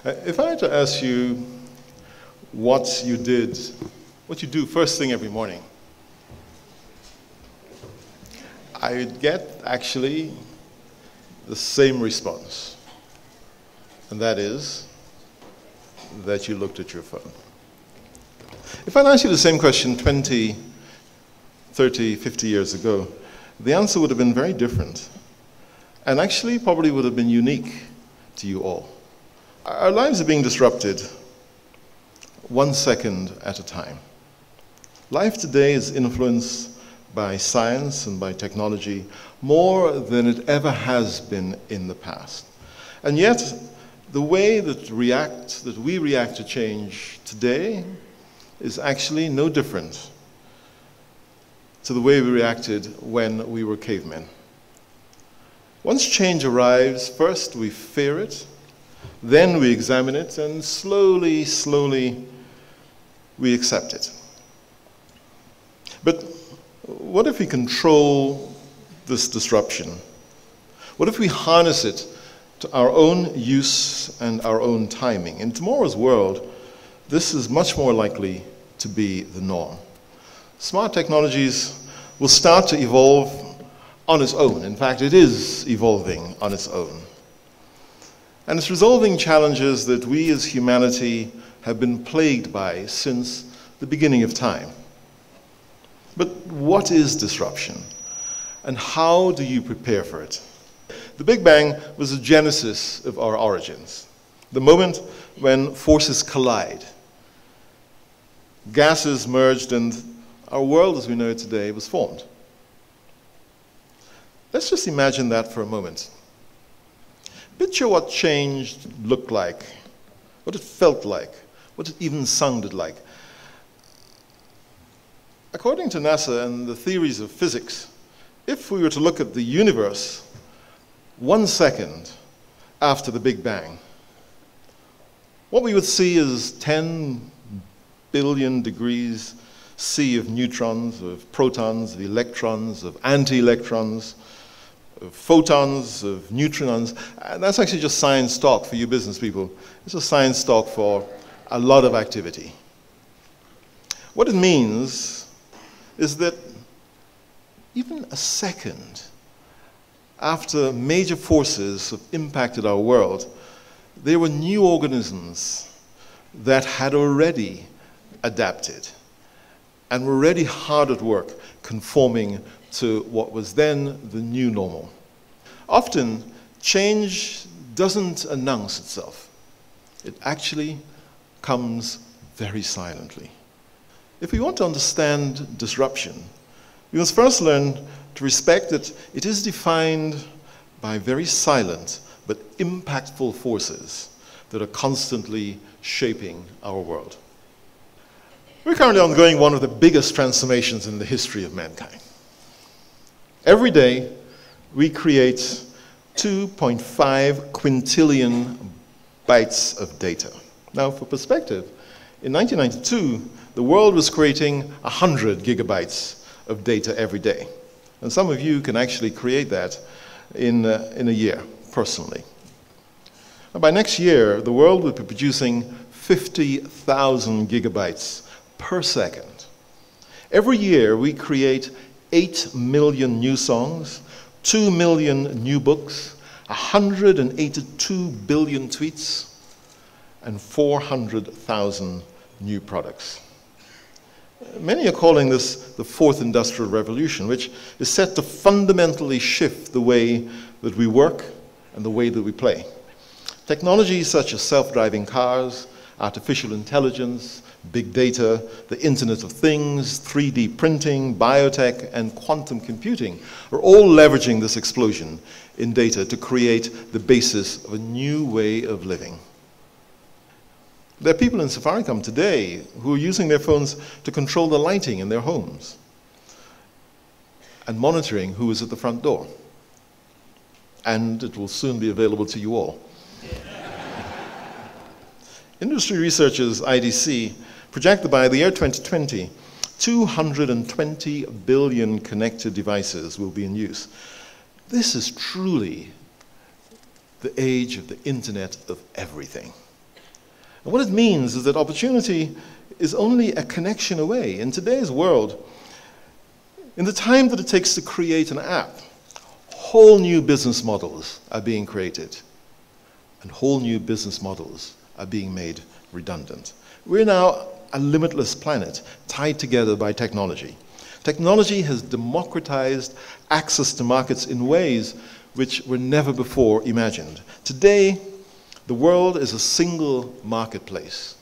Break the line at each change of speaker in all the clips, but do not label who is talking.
If I had to ask you what you do first thing every morning, I'd get actually the same response. And that is that you looked at your phone. If I'd asked you the same question 20, 30, 50 years ago, the answer would have been very different. And actually probably would have been unique to you all. Our lives are being disrupted 1 second at a time. Life today is influenced by science and by technology more than it ever has been in the past. And yet, the way that we react to change today is actually no different to the way we reacted when we were cavemen. Once change arrives, first we fear it, then we examine it, and slowly, slowly, we accept it. But what if we control this disruption? What if we harness it to our own use and our own timing? In tomorrow's world, this is much more likely to be the norm. Smart technologies will start to evolve on its own. In fact, it is evolving on its own. And it's resolving challenges that we as humanity have been plagued by since the beginning of time. But what is disruption? And how do you prepare for it? The Big Bang was the genesis of our origins, the moment when forces collide. Gases merged and our world as we know it today was formed. Let's just imagine that for a moment. Picture what change looked like, what it felt like, what it even sounded like. According to NASA and the theories of physics, if we were to look at the universe 1 second after the Big Bang, what we would see is 10 billion degrees C of neutrons, of protons, of electrons, of anti-electrons, of photons, of neutrons. And that's actually just science talk for you business people. It's a science talk for a lot of activity. What it means is that even a second after major forces have impacted our world, there were new organisms that had already adapted and were already hard at work conforming to what was then the new normal. Often, change doesn't announce itself. It actually comes very silently. If we want to understand disruption, we must first learn to respect that it is defined by very silent but impactful forces that are constantly shaping our world. We're currently undergoing one of the biggest transformations in the history of mankind. Every day, we create 2.5 quintillion bytes of data. Now, for perspective, in 1992, the world was creating 100 gigabytes of data every day. And some of you can actually create that in a year, personally. And by next year, the world will be producing 50,000 gigabytes per second. Every year, we create 8 million new songs, 2 million new books, 182 billion tweets, and 400,000 new products. Many are calling this the fourth industrial revolution, which is set to fundamentally shift the way that we work and the way that we play. Technologies such as self-driving cars, artificial intelligence, big data, the Internet of Things, 3D printing, biotech, and quantum computing are all leveraging this explosion in data to create the basis of a new way of living. There are people in Safaricom today who are using their phones to control the lighting in their homes and monitoring who is at the front door. And it will soon be available to you all. Industry researchers, IDC, project that by the year 2020, 220 billion connected devices will be in use. This is truly the age of the Internet of everything. And what it means is that opportunity is only a connection away. In today's world, in the time that it takes to create an app, whole new business models are being created, and whole new business models are being made redundant. We're now a limitless planet tied together by technology. Technology has democratized access to markets in ways which were never before imagined. Today, the world is a single marketplace.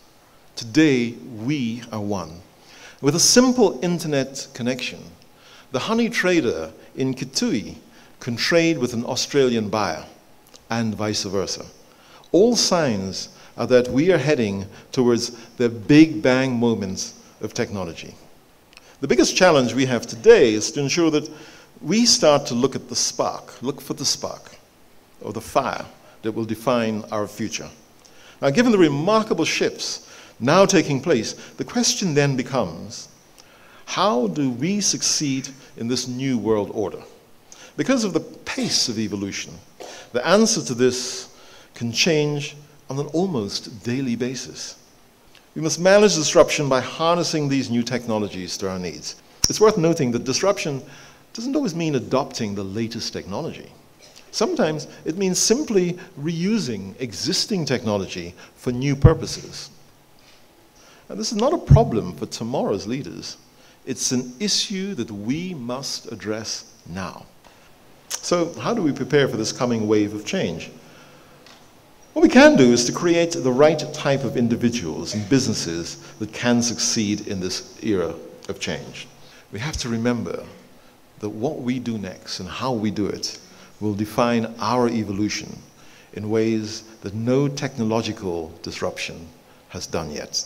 Today, we are one. With a simple internet connection, the honey trader in Kitui can trade with an Australian buyer, and vice versa. All signs are that we are heading towards the big bang moments of technology. The biggest challenge we have today is to ensure that we start to look at the spark, look for the spark, or the fire that will define our future. Now, given the remarkable shifts now taking place, the question then becomes, how do we succeed in this new world order? Because of the pace of evolution, the answer to this can change on an almost daily basis. We must manage disruption by harnessing these new technologies to our needs. It's worth noting that disruption doesn't always mean adopting the latest technology. Sometimes it means simply reusing existing technology for new purposes. And this is not a problem for tomorrow's leaders. It's an issue that we must address now. So how do we prepare for this coming wave of change? What we can do is to create the right type of individuals and businesses that can succeed in this era of change. We have to remember that what we do next and how we do it will define our evolution in ways that no technological disruption has done yet.